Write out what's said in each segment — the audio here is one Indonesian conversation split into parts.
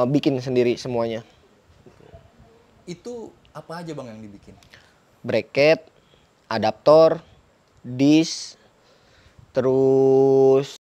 bikin sendiri semuanya. Itu apa aja bang yang dibikin? Bracket, adaptor, disk, terus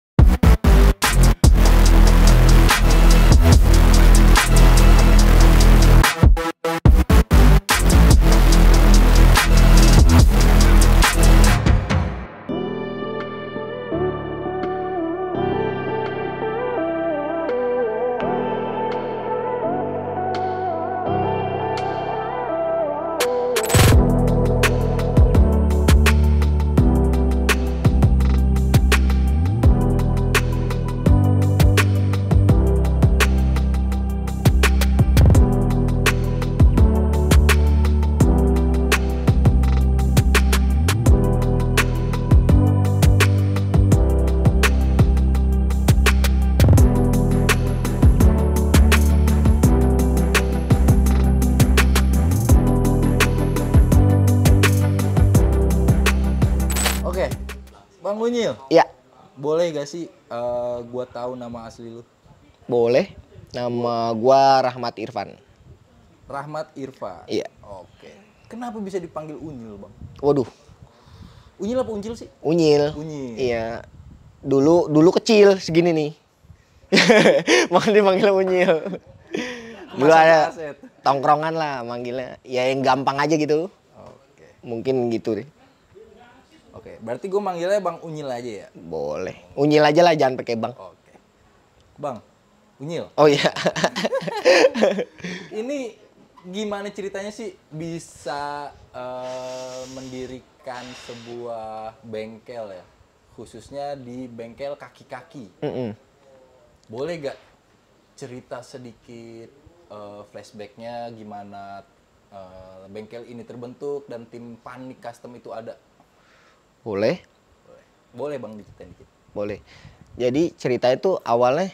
Oke, Bang Unyil, ya boleh gak sih gua tahu nama asli lu? boleh. Nama gua Rahmat Irfan. Rahmat Irfan. Iya. Oke. Kenapa bisa dipanggil Unyil, Bang? Waduh, Unyil apa Uncil sih? Unyil. Unyil. Iya. Dulu kecil segini nih. Makanya dipanggil Unyil. Dulu Masa ada kaset. tongkrongan lah manggilnya. Ya yang gampang aja gitu. Oke. Mungkin gitu deh. Oke, berarti gue manggilnya Bang Unyil aja ya? Boleh. Unyil aja lah, jangan pakai bang. Oke. Bang, Unyil. Oh iya. Ini gimana ceritanya sih bisa mendirikan sebuah bengkel ya? Khususnya di bengkel kaki-kaki. Mm-mm. Boleh gak cerita sedikit flashbacknya gimana bengkel ini terbentuk dan tim Panik Custom itu ada? Boleh. Boleh Bang diceritain dikit. Boleh. Jadi cerita itu awalnya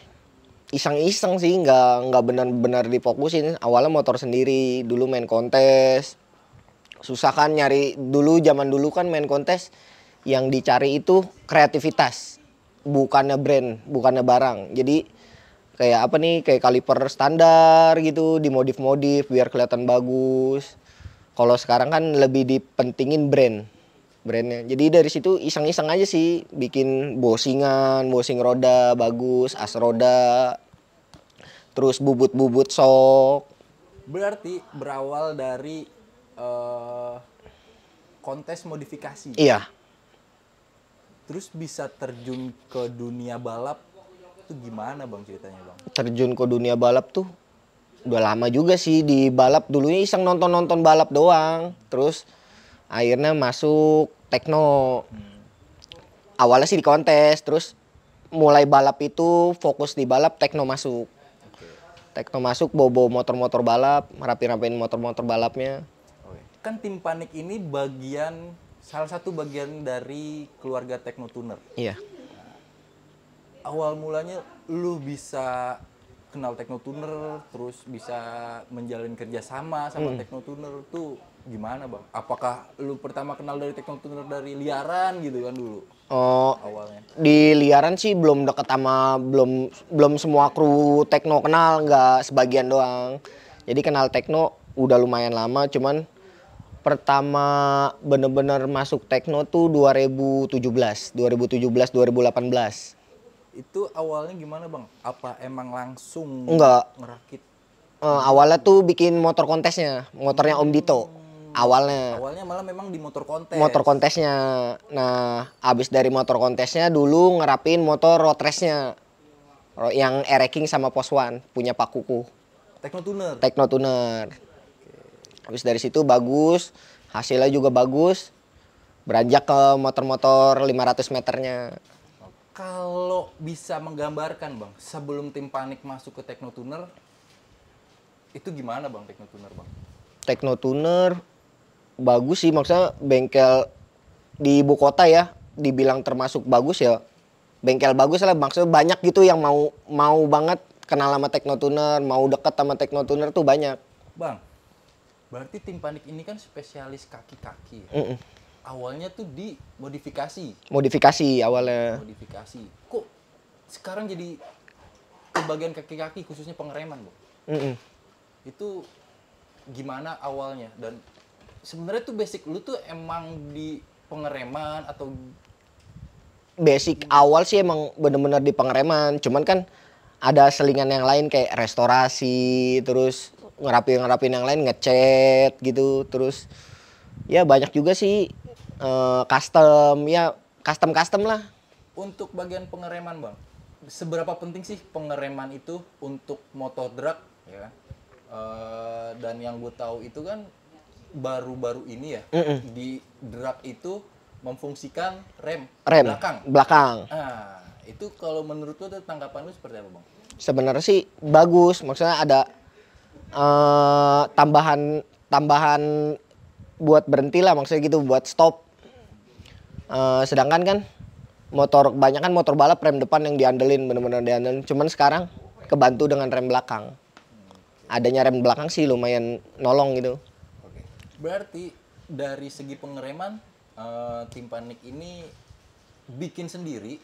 iseng-iseng sih, nggak benar-benar difokusin. Awalnya motor sendiri, dulu main kontes. Susah kan nyari, zaman dulu kan main kontes yang dicari itu kreativitas, bukannya brand, bukannya barang. Jadi kayak apa nih, kayak kaliper standar gitu, dimodif-modif biar kelihatan bagus. Kalau sekarang kan lebih dipentingin brandnya. Jadi dari situ iseng-iseng aja sih, bikin bosing roda bagus, as roda, terus bubut-bubut sok. Berarti berawal dari kontes modifikasi. Iya, Terus bisa terjun ke dunia balap itu gimana Bang ceritanya Bang? terjun ke dunia balap tuh udah lama juga sih. Di balap dulunya iseng nonton balap doang, terus akhirnya masuk tekno. Awalnya sih di kontes, terus mulai balap itu fokus di balap, tekno masuk. Tekno masuk, bobo motor-motor balap, rapi-rapiin motor-motor balapnya. Kan tim Panik ini salah satu bagian dari keluarga Tekno Tuner. Iya. Awal mulanya lu bisa kenal Tekno Tuner, terus bisa menjalin kerjasama sama Tekno Tuner tuh gimana Bang? Apakah lu pertama kenal dari Tekno Tuner dari liaran gitu kan dulu? Oh, Awalnya. di liaran sih belum deket sama, belum semua kru tekno kenal, nggak sebagian doang. Jadi kenal tekno udah lumayan lama, cuman pertama bener-bener masuk tekno tuh 2018 2018. Itu awalnya gimana Bang? Apa emang langsung Enggak. ngerakit? Awalnya tuh bikin motor kontesnya, motornya Om Dito. Awalnya Awalnya malah memang di motor kontes. motor kontesnya. Nah, abis dari motor kontesnya dulu ngerapin motor road race-nya. Yang Ereking sama Poswan, punya Pak Kuku. Tekno Tuner. Tekno Tuner. Habis dari situ bagus, hasilnya juga bagus. Beranjak ke motor-motor 500 meternya. Kalau bisa menggambarkan Bang, sebelum tim Panik masuk ke Tekno Tuner, itu gimana Bang Tekno Tuner Bang? Tekno Tuner bagus sih, maksudnya bengkel di ibu kota ya, dibilang termasuk bagus ya. Bengkel bagus lah, maksudnya banyak gitu yang mau banget kenal sama Tekno Tuner, mau deket sama Tekno Tuner tuh banyak. Bang, berarti tim Panik ini kan spesialis kaki-kaki. Awalnya tuh di Modifikasi awalnya. modifikasi. Kok sekarang jadi ke bagian kaki-kaki khususnya pengereman, Bang? Mm-mm. Itu gimana awalnya? Dan sebenarnya tuh basic lu tuh emang di pengereman atau Basic awal sih emang bener-bener di pengereman, cuman kan ada selingan yang lain kayak restorasi, terus ngerapin yang lain, ngecat gitu, terus ya banyak juga sih custom, ya custom lah. untuk bagian pengereman, Bang? Seberapa penting sih pengereman itu untuk motor drag ya? Dan yang gue tahu itu kan baru-baru ini ya di drag itu memfungsikan rem Rem belakang. Nah, itu kalau menurut lo tuh tanggapan lu seperti apa, Bang? Sebenarnya sih bagus, maksudnya ada tambahan buat berhenti lah, maksudnya gitu, buat stop. Sedangkan kan kebanyakan motor balap rem depan yang diandelin, bener-bener diandelin. Cuman sekarang kebantu dengan rem belakang. Adanya rem belakang sih lumayan nolong gitu. Oke. Berarti dari segi pengereman tim Panik ini bikin sendiri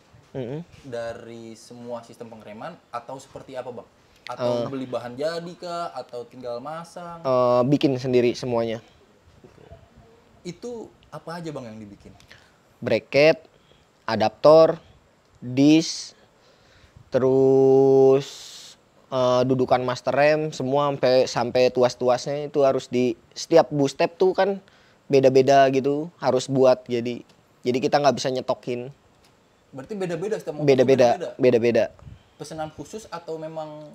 dari semua sistem pengereman atau seperti apa, Bang? Atau beli bahan jadi kah atau tinggal masang? Bikin sendiri semuanya. Itu apa aja, Bang, yang dibikin? Bracket, adaptor, disk, terus dudukan master rem, semua sampai tuas-tuasnya itu harus di setiap boost step tuh kan beda-beda gitu, harus buat, jadi kita nggak bisa nyetokin. Berarti beda-beda setiap motor tuh beda-beda. Pesanan khusus atau memang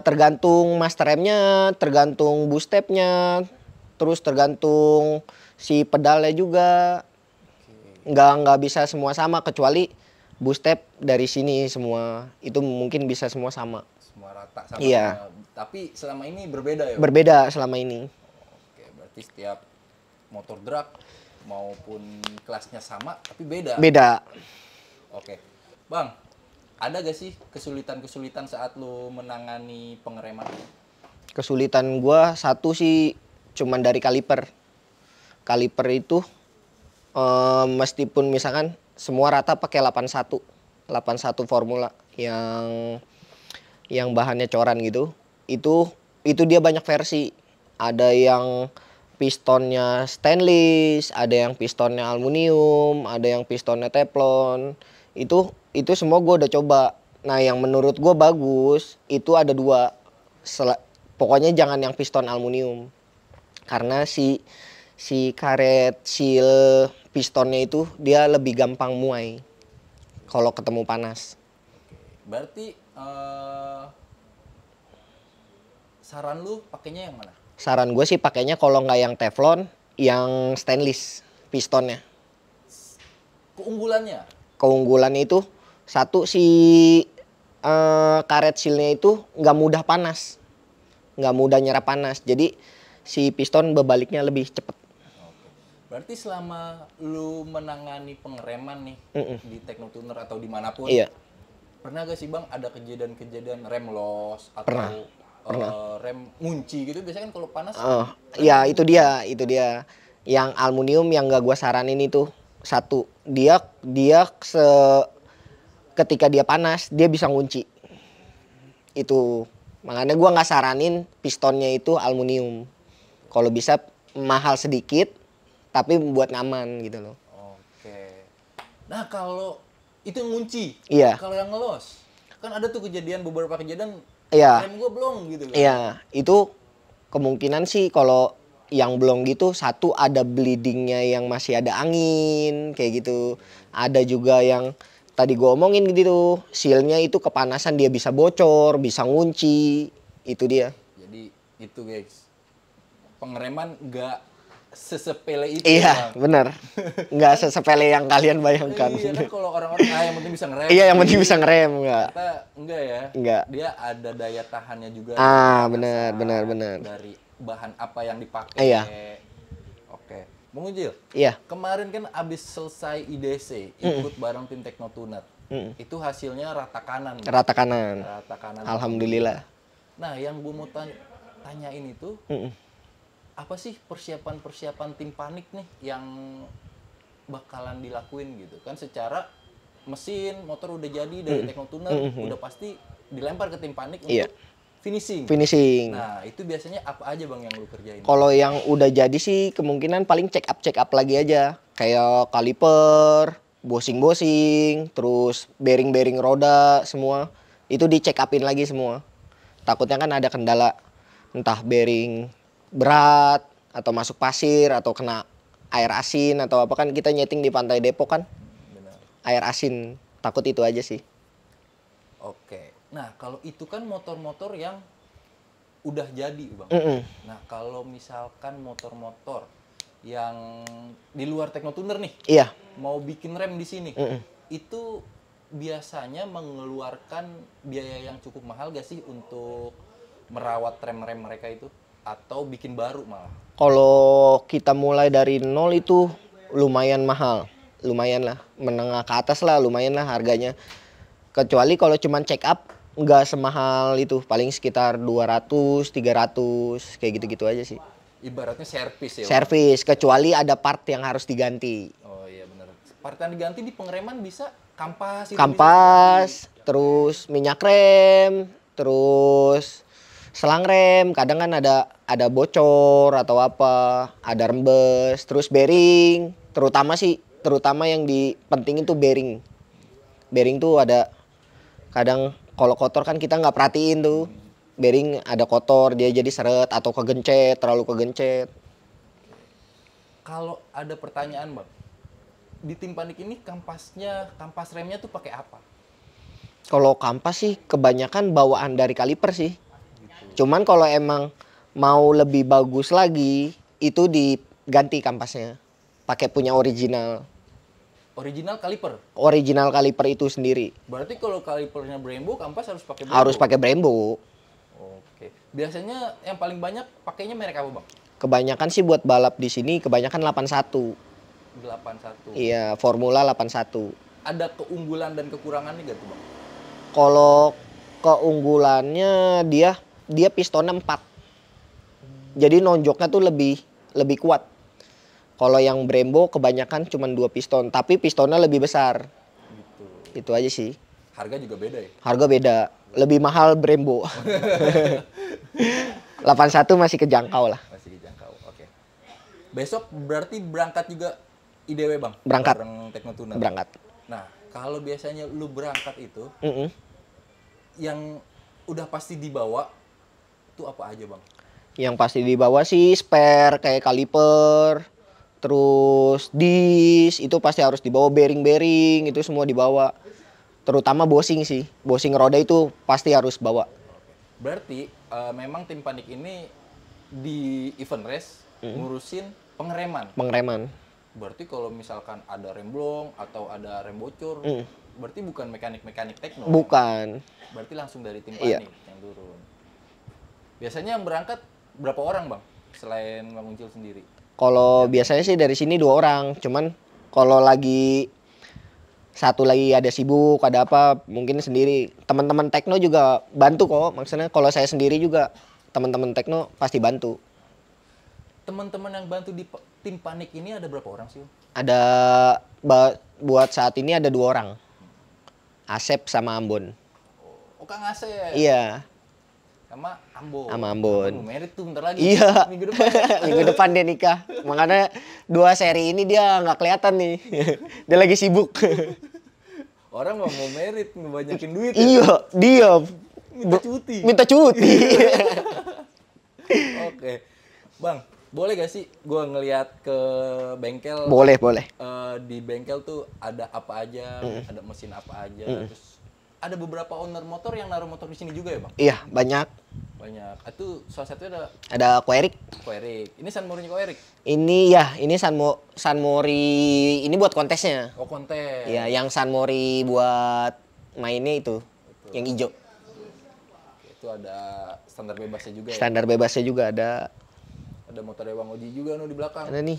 Tergantung master remnya, tergantung boost stepnya, terus tergantung si pedalnya juga. Nggak bisa semua sama, kecuali boost step dari sini semua itu mungkin bisa semua sama. Semua rata sama? Iya. Tapi selama ini berbeda ya? Berbeda selama ini. Oke, berarti setiap motor drag maupun kelasnya sama tapi beda? Beda. Oke. Bang, ada gak sih kesulitan-kesulitan saat lo menangani pengereman? Kesulitan gua satu sih cuman dari kaliper. Kaliper itu meskipun misalkan semua rata pakai 81 formula yang bahannya coran gitu, itu dia banyak versi. Ada yang pistonnya stainless, ada yang pistonnya aluminium, ada yang pistonnya teflon. Itu semua gue udah coba. Nah, yang menurut gue bagus itu ada dua. Pokoknya jangan yang piston aluminium, karena si karet seal pistonnya itu dia lebih gampang muai kalau ketemu panas. Berarti saran lu pakainya yang mana? Saran gue sih pakainya kalau nggak yang teflon, yang stainless pistonnya. Keunggulannya itu satu, si karet sealnya itu nggak mudah panas, nggak mudah nyerap panas, jadi si piston berbaliknya lebih cepet. Berarti selama lu menangani pengereman nih di Teknotuner atau dimanapun, Iya. Pernah gak sih, Bang, ada kejadian-kejadian rem loss atau Pernah. Rem ngunci gitu? Biasanya kan kalau panas. Ya itu dia. Yang aluminium yang gak gua saranin itu satu, dia ketika dia panas dia bisa ngunci. Itu makanya gua nggak saranin pistonnya itu aluminium. Kalau bisa mahal sedikit tapi buat nyaman gitu loh. Oke. Nah, kalau itu ngunci, Iya. kalau yang ngelos, kan ada tuh beberapa kejadian Iya. rem gua blong gitu kan. Iya, itu kemungkinan sih kalau yang blong gitu, satu ada bleedingnya yang masih ada angin kayak gitu. Ada juga yang tadi gue omongin gitu, sealnya itu kepanasan dia bisa bocor, bisa ngunci, itu dia. Jadi itu guys, pengereman nggak sesepele itu. Iya, benar. Nggak sesepele yang kalian bayangkan. Iya kan, kalau orang-orang yang penting bisa ngerem. Iya, yang penting bisa ngerem, enggak. Kita enggak ya. Enggak. Dia ada daya tahannya juga. Benar. Dari bahan apa yang dipakai. Iya. Oke. Bung Ujil, Iya. kemarin kan abis selesai IDC, ikut bareng tim Teknotuner. Itu hasilnya rata kanan. Rata kanan. Rata kanan. Alhamdulillah. Nah, yang gue mau tanyain itu, apa sih persiapan tim Panik nih yang bakalan dilakuin gitu kan? Secara mesin motor udah jadi dari Teknotuner, udah pasti dilempar ke tim Panik untuk finishing. Nah, itu biasanya apa aja Bang yang lu kerjain? Kalau yang udah jadi sih kemungkinan paling check up lagi aja. Kayak kaliper, bosing, terus bearing roda semua. Itu di check upin lagi semua. Takutnya kan ada kendala entah bearing berat atau masuk pasir atau kena air asin atau apa, kan kita nyeting di pantai Depok kan. Benar. Air asin, takut itu aja sih. Oke. Nah, kalau itu kan motor-motor yang udah jadi, Bang. Nah, kalau misalkan motor-motor yang di luar Teknotuner nih, Iya. mau bikin rem di sini, itu biasanya mengeluarkan biaya yang cukup mahal gak sih untuk merawat rem-rem mereka itu? Atau bikin baru malah? Kalau kita mulai dari nol itu lumayan mahal. Lumayan lah, menengah ke atas lah, lumayan lah harganya. Kecuali kalau cuman check up, nggak semahal itu. Paling sekitar 200, 300, kayak gitu-gitu aja sih. Ibaratnya servis ya? Servis, kecuali ada part yang harus diganti. Oh iya benar. Part yang diganti di pengereman bisa kampas itu Kampas, terus minyak rem, terus selang rem. Kadang kan ada bocor atau apa, ada rembes, terus bearing. Terutama yang penting itu bearing. Bearing tuh ada kadang kalau kotor kan kita nggak perhatiin tuh. Bearing ada kotor, dia jadi seret atau terlalu kegencet. Kalau ada pertanyaan Bang, di tim panik ini kampas remnya tuh pakai apa? Kalau kampas sih kebanyakan bawaan dari kaliper sih. Cuman kalau emang mau lebih bagus lagi, itu diganti kampasnya. Pakai punya original. Original kaliper? Original kaliper itu sendiri. Berarti kalau kalipernya Brembo, kampas harus pakai Brembo? Harus pakai Brembo. Oke. Biasanya yang paling banyak pakainya merek apa Bang? Kebanyakan sih buat balap di sini kebanyakan 81. 81. Iya, Formula 81. Ada keunggulan dan kekurangannya gak tuh Bang? Kalau keunggulannya dia pistonnya 4. Jadi nonjoknya tuh lebih kuat. Kalau yang Brembo kebanyakan cuma 2 piston, tapi pistonnya lebih besar. Gitu. Itu aja sih. Harga juga beda ya? Harga beda. Lebih mahal Brembo. 81 masih kejangkau lah. Masih dijangkau. Oke. Besok berarti berangkat juga IDW Bang? Berangkat. Bareng Teknotuner. Berangkat. Nah, kalau biasanya lu berangkat itu, yang udah pasti dibawa itu apa aja Bang? Yang pasti dibawa sih spare kayak kaliper, terus disk itu pasti harus dibawa, bearing itu semua dibawa. Terutama bosing sih, bosing roda itu pasti harus bawa. Berarti memang tim panik ini di event race ngurusin pengereman. Pengereman. Berarti kalau misalkan ada rem blong atau ada rem bocor, berarti bukan mekanik tekno. Bukan. Berarti langsung dari tim panik yang turun. Biasanya yang berangkat berapa orang Bang? Selain Bang Uncil sendiri? Kalau biasanya sih dari sini 2 orang. Cuman kalau lagi satu lagi ada sibuk, ada apa, mungkin sendiri. Teman-teman tekno juga bantu kok. Maksudnya kalau saya sendiri juga teman-teman tekno pasti bantu. Teman-teman yang bantu di tim panik ini ada berapa orang sih? Ada buat saat ini ada 2 orang. Asep sama Ambon. Oh, Kang Asep. Iya. Sama Ambon. Sama Ambon. Mau merit tuh bentar lagi. Iya. Minggu depan. Minggu depan dia nikah. Makanya 2 seri ini dia nggak kelihatan nih. Dia lagi sibuk. Orang mau merit, ngebanyakin duit. Iya, dia Minta cuti. Minta cuti. Oke. Bang, boleh gak sih gue ngeliat ke bengkel? Boleh. Di bengkel tuh ada apa aja, ada mesin apa aja. Terus ada beberapa owner motor yang naruh motor di sini juga ya Bang? Iya, banyak. Itu salah satunya Ada Koerik. Ini Sunmori Koerik. Ini Sunmori ini buat kontesnya. Oh, kontes. Iya, yang Sunmori buat mainnya itu. Betul. Yang hijau. Itu ada standar bebasnya juga. Standar bebasnya juga ada. Ada motor Bang Oji juga di belakang. Ada nih.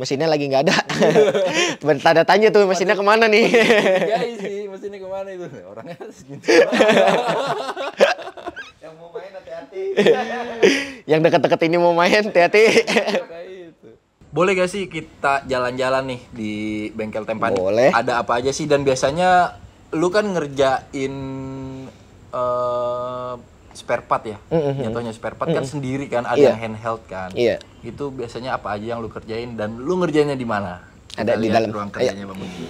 Mesinnya lagi nggak ada. Tanda tanya tuh mesinnya kemana nih? Guys sih, mesinnya kemana itu? Orangnya segitu. Yang mau main hati-hati. Yang deket-deket ini mau main hati-hati. Boleh gak sih kita jalan-jalan nih di bengkel Tempanik? Boleh. Ada apa aja sih? Dan biasanya lu kan ngerjain spare part ya. Jatuhnya spare part kan sendiri kan, ada Iya. yang handheld kan. Iya. Itu biasanya apa aja yang lu kerjain dan lu ngerjainnya di mana? Ada Kita di lihat dalam. ruang Ayo. kerjanya Bang Budi.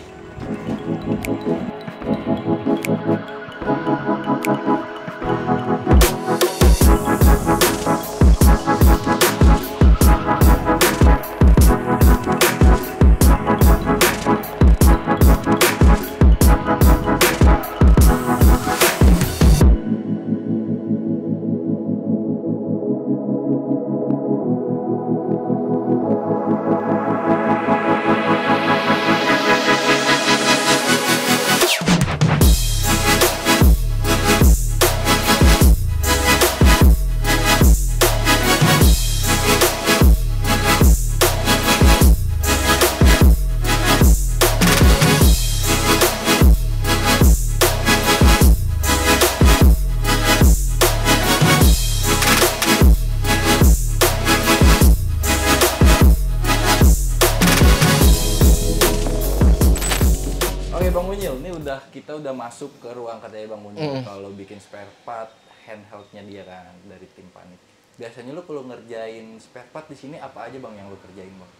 Oke Bang Munyil, ini kita udah masuk ke ruang kerja Bang Munyil. Kalau bikin spare part handheldnya dia kan dari tim Panik. Biasanya lu kalau ngerjain spare part di sini apa aja Bang yang lu kerjain Bang?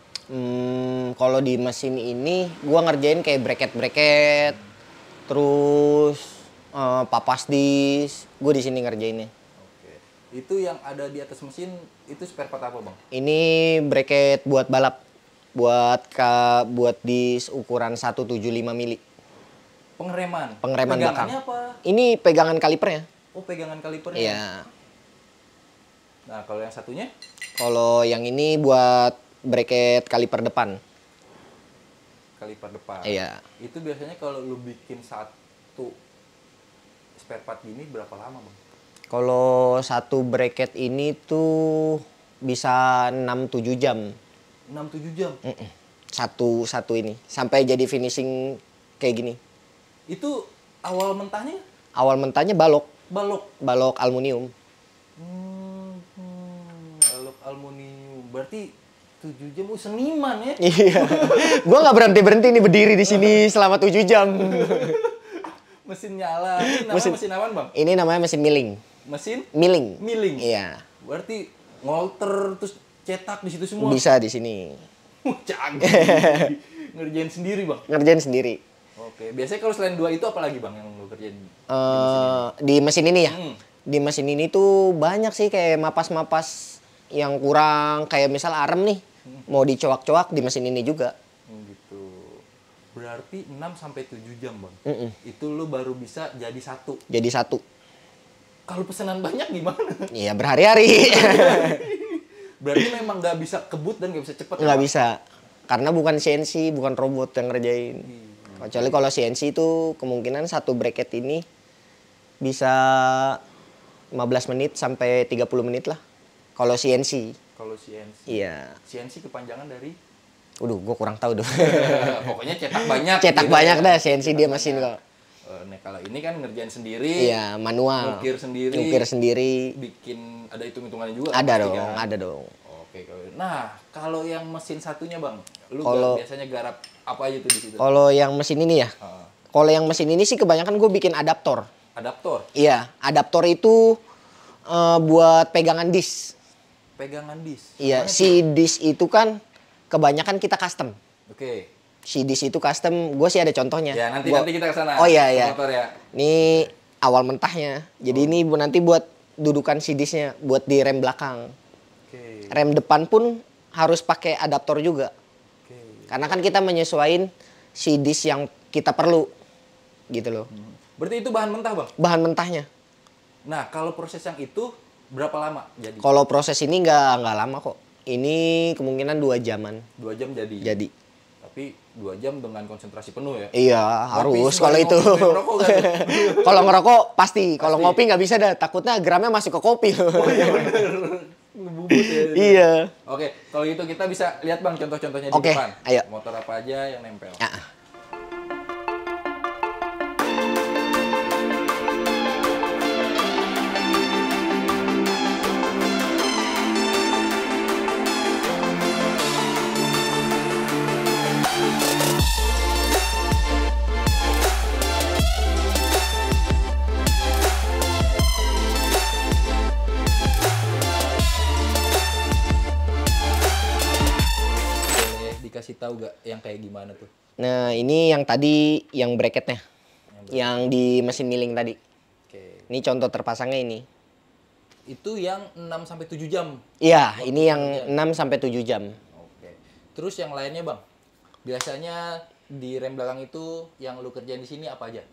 Kalau di mesin ini gua ngerjain kayak bracket-bracket, terus papas dis, gue di sini ngerjainnya. Oke. Itu yang ada di atas mesin itu spare part apa Bang? Ini bracket buat balap, buat dis ukuran 175 mili. Pengereman Pengereman belakang. Pegangannya apa? Ini pegangan kalipernya. Oh, pegangan kalipernya. Iya. Nah, kalau yang satunya? Kalau yang ini buat bracket kaliper depan. Kaliper depan. Iya. Itu biasanya kalau lu bikin satu spare part gini berapa lama Bang? Kalau satu bracket ini tuh bisa 6-7 jam. 6-7 jam? Satu ini. Sampai jadi finishing kayak gini. Itu awal mentahnya Awal mentahnya balok. balok Aluminium. balok aluminium. Berarti 7 jam. Seniman ya? Iya. Gua nggak berhenti nih berdiri di sini selama 7 jam. Mesin nyala. Ini namanya mesin apaan Bang? Ini namanya mesin milling. Mesin? Milling. Milling? Iya. Berarti ngolter terus cetak di situ semua? Bisa di sini. Canggih. Ngerjain sendiri Bang? Ngerjain sendiri. Oke. Biasanya kalau selain 2 itu apa lagi Bang yang lu kerjain? Di mesin ini ya. Di mesin ini tuh banyak sih kayak mapas-mapas yang kurang, kayak misal arem nih. Mau dicoak-coak di mesin ini juga. Gitu. Berarti 6-7 jam Bang. Itu lu baru bisa jadi satu. Jadi satu. Kalau pesanan banyak gimana? Iya, berhari-hari. Berarti memang nggak bisa kebut dan nggak bisa cepet. Nggak bisa. Karena bukan CNC, bukan robot yang ngerjain. Kecuali kalau CNC itu kemungkinan satu bracket ini bisa 15 menit sampai 30 menit lah. Kalau CNC. Kalau CNC. Iya. CNC kepanjangan dari? Gue kurang tahu tuh. Pokoknya cetak banyak. Cetak gitu banyak ya. dah CNC dia mesin kok. Nah, kalau ini kan ngerjain sendiri. Iya, manual. Ngukir sendiri. Ngukir sendiri. Bikin ada hitung-hitungannya juga. Ada pasti dong, kan? ada dong. Oke, kalau yang mesin satunya Bang, lu Kalau- biasanya garap apa aja tuh di situ? Kalau yang mesin ini ya. Ah, Kalau yang mesin ini sih kebanyakan gue bikin adaptor. adaptor, Iya, adaptor itu buat pegangan disk. pegangan disk. Iya, Mana si disk itu kan kebanyakan kita custom. tuh? Oke. Si disk itu custom, gue sih ada contohnya. Ya, nanti Gua- kita ke sana. Oh iya, ke iya. motor ya. Ini awal mentahnya. Jadi ini nanti buat dudukan si disknya, buat di rem belakang. Oke. Rem depan pun harus pakai adaptor juga. Oke. Karena kan kita menyesuaikan si disk yang kita perlu. Gitu loh. Berarti itu bahan mentah, Bang? Bahan mentahnya. Nah, kalau proses yang itu berapa lama jadi? Kalau proses ini nggak lama kok. Ini kemungkinan 2 jaman 2 jam jadi. jadi. Tapi 2 jam dengan konsentrasi penuh ya? Iya, harus kalau itu. Ngerokok kan? Kalau ngerokok pasti. Kalau ngopi nggak bisa dah. Takutnya gramnya masuk ke kopi. Oh iya bener. Ngebubut ya. Iya. Oke, kalau gitu kita bisa lihat Bang contoh-contohnya di Oke, depan. ayo. Motor apa aja yang nempel. Ya. tahu gak yang kayak gimana tuh? Nah, ini yang tadi yang bracketnya. Yang di mesin milling tadi. Oke. Ini contoh terpasangnya ini. Itu yang 6 sampai 7 jam. Iya, ini yang 6 sampai 7 jam. Oke. Terus yang lainnya, Bang? Biasanya di rem belakang itu yang lu kerjain di sini apa aja?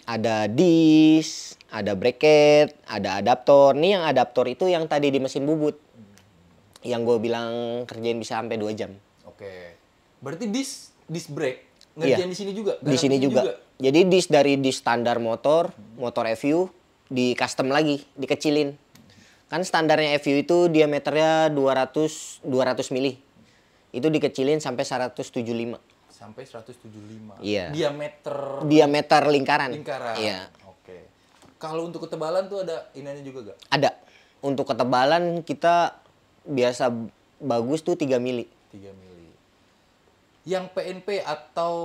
Ada disk, ada bracket, ada adaptor. Nih yang adaptor itu yang tadi di mesin bubut. Yang gue bilang kerjain bisa sampai 2 jam. Oke. Berarti disk brake ngerjain di sini juga? Di sini juga. Jadi disk dari disk standar motor FU di custom lagi, dikecilin. Kan standarnya FU itu diameternya 200 mili. Itu dikecilin sampai 175. Sampai 175. Iya. Diameter lingkaran. Iya. Oke. Kalau untuk ketebalan tuh ada ininya juga gak? Ada. Untuk ketebalan kita biasa bagus tuh 3 mili. 3 mili. Yang PNP atau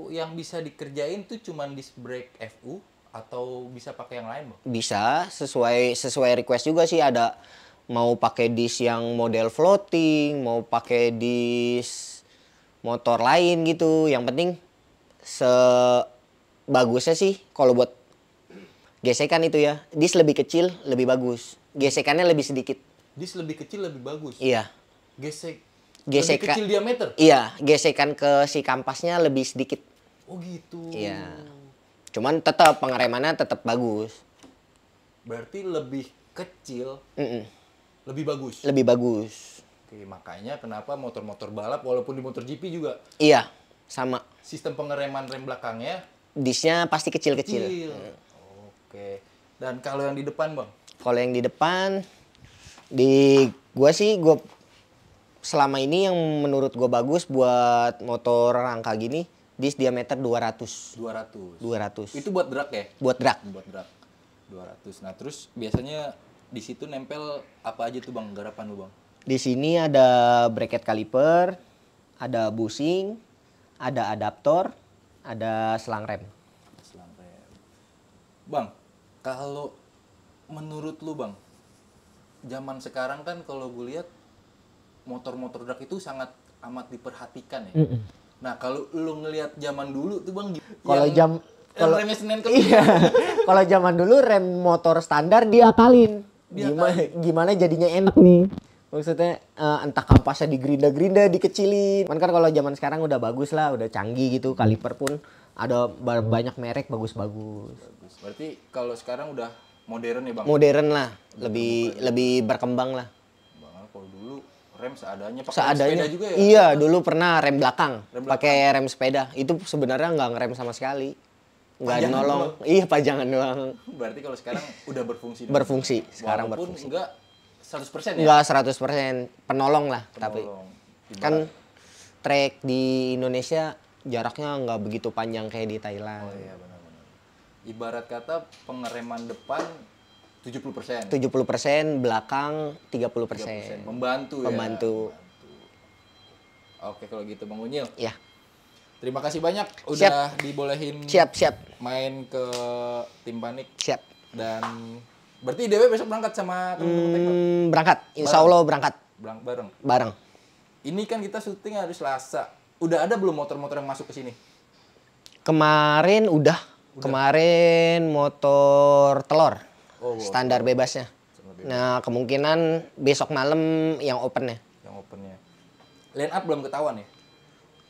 yang bisa dikerjain tuh cuman disc brake FU atau bisa pakai yang lain, Bang? Bisa, sesuai request juga sih. Ada mau pakai disk yang model floating, mau pakai disk motor lain gitu. Yang penting sebagusnya sih kalau buat gesekan itu ya, disk lebih kecil lebih bagus, gesekannya lebih sedikit. Disk lebih kecil lebih bagus. Iya. Lebih kecil diameter. Iya, gesekan ke si kampasnya lebih sedikit. Oh gitu. Iya. Cuman tetap pengeremannya tetap bagus. Berarti lebih kecil, lebih bagus. Lebih bagus. Oke, makanya kenapa motor-motor balap walaupun di motor GP juga Iya, sama. sistem pengereman rem belakangnya Disknya pasti kecil-kecil. Oke. Dan kalau yang di depan, Bang? Kalau yang di depan, gua selama ini yang menurut gua bagus buat motor rangka gini, disk diameter 200. 200. Itu buat drag ya? Buat drag. Buat drag. 200. Nah, terus biasanya di situ nempel apa aja tuh, Bang, garapan lu, Bang? Di sini ada bracket kaliper, ada bushing, ada adaptor, ada selang rem. Selang rem. Bang, kalau menurut lu, Bang, zaman sekarang kan kalau gue lihat motor-motor drag itu sangat amat diperhatikan ya. Nah, kalau lu ngelihat zaman dulu tuh, Bang, kalau remnya Senin iya. Kalau zaman dulu rem motor standar diakalin. Gimana jadinya enak nih. Maksudnya entah kampasnya digerinda-gerinda, dikecilin. Kan kalau zaman sekarang udah bagus lah, udah canggih gitu. Kaliper pun ada banyak merek bagus-bagus. Berarti kalau sekarang udah modern ya, Bang? Modern lah, lebih berkembang lah. Bang, kalau dulu rem seadanya, pakai Seadanya. sepeda juga ya? Iya, dulu pernah rem belakang. Pakai rem sepeda. Itu sebenarnya nggak ngerem sama sekali. Nggak nolong. Iya, pajangan doang. Berarti kalau sekarang udah berfungsi. Berfungsi. Sekarang walaupun berfungsi. Enggak 100% ya? Enggak 100%. Penolong lah. Tapi Ibarat. kan trek di Indonesia jaraknya nggak begitu panjang kayak di Thailand. Oh iya, benar-benar. Ibarat kata pengereman depan 70%. 70%, belakang 30%. Membantu ya? Membantu. Oke, kalau gitu Bang Unyil. Ya. Terima kasih banyak udah dibolehin Siap. main ke tim Panik. Siap. Dan berarti Dewe besok berangkat sama teman-teman? Berangkat. Insya Allah berangkat. Bareng. Ini kan kita syuting hari Selasa. Udah ada belum motor-motor yang masuk ke sini? Kemarin udah. Kemarin motor telur. Standar bebasnya. Nah, kemungkinan besok malam yang opennya. Yang opennya. Line up belum ketahuan ya?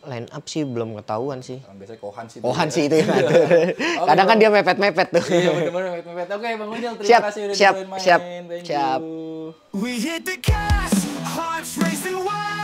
Line up sih belum ketahuan sih. Biasanya Kohan sih itu ya. Kadang kan dia mepet-mepet tuh. Iya, bener-bener mepet. Oke, Bang Unyil, terima kasih udah dibolehin main. Siap. Thank you. We hit the gas, hearts racing wild.